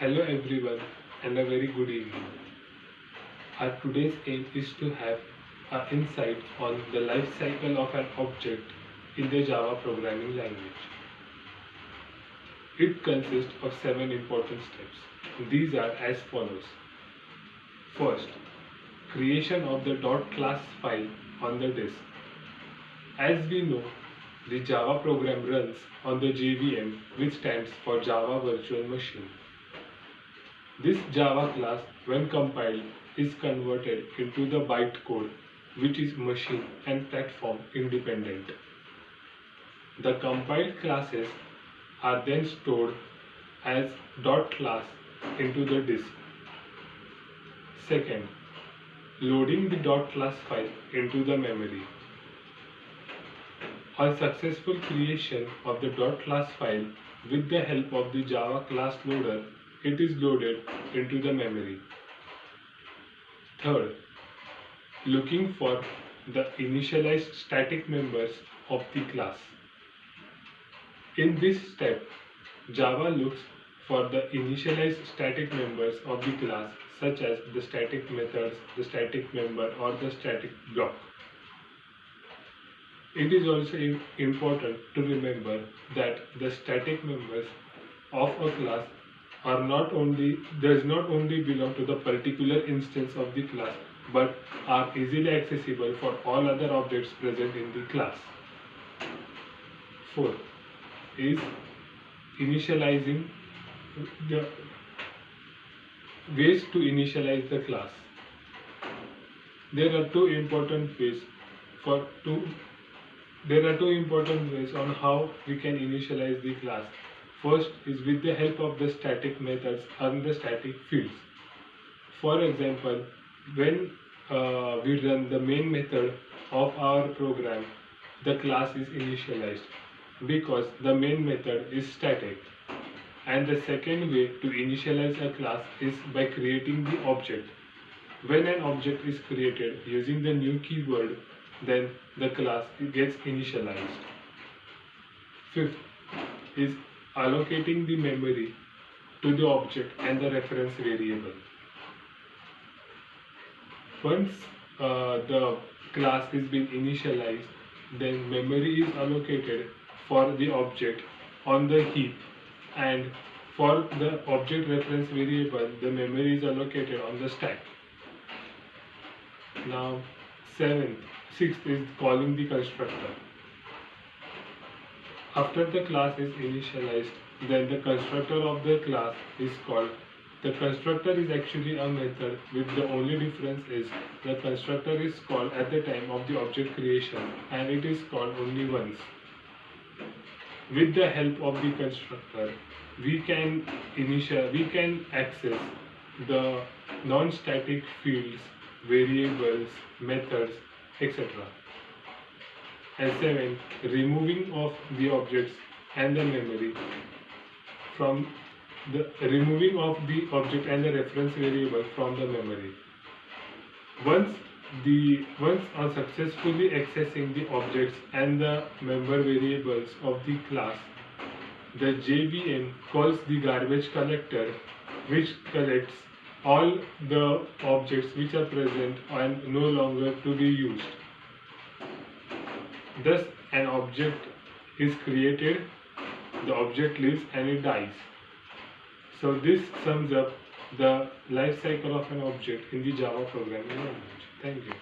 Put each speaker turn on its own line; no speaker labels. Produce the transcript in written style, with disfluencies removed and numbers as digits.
Hello everyone and a very good evening. Our today's aim is to have an insight on the life cycle of an object in the Java programming language. It consists of 7 important steps. These are as follows. First, creation of the .class file on the disk. As we know, the Java program runs on the JVM, which stands for Java Virtual Machine. This Java class, when compiled, is converted into the bytecode, which is machine and platform independent. The compiled classes are then stored as .class into the disk. Second, loading the .class file into the memory. On successful creation of the .class file with the help of the Java class loader, it is loaded into the memory. Third, looking for the initialized static members of the class. In this step, Java looks for the initialized static members of the class, such as the static methods, the static member, or the static block. It is also important to remember that the static members of a class does not only belong to the particular instance of the class, but are easily accessible for all other objects present in the class. Fourth is initializing the ways to initialize the class. There are two important ways on how we can initialize the class. First is with the help of the static methods and the static fields. For example, when we run the main method of our program, the class is initialized because the main method is static. And the second way to initialize a class is by creating the object. When an object is created using the new keyword, then the class gets initialized. Fifth is allocating the memory to the object and the reference variable. Once the class is being initialized, then memory is allocated for the object on the heap, and for the object reference variable, the memory is allocated on the stack. Now, sixth is calling the constructor. After the class is initialized, then the constructor of the class is called. The constructor is actually a method, with the only difference is the constructor is called at the time of the object creation and it is called only once. With the help of the constructor, we can access the non-static fields, variables, methods, etc. And 7. Removing of the objects and the memory from removing of the object and the reference variable from the memory. Once on successfully accessing the objects and the member variables of the class, the JVM calls the garbage collector, which collects all the objects which are present and no longer to be used. Thus, an object is created, the object lives and it dies. So this sums up the life cycle of an object in the Java programming language. Thank you.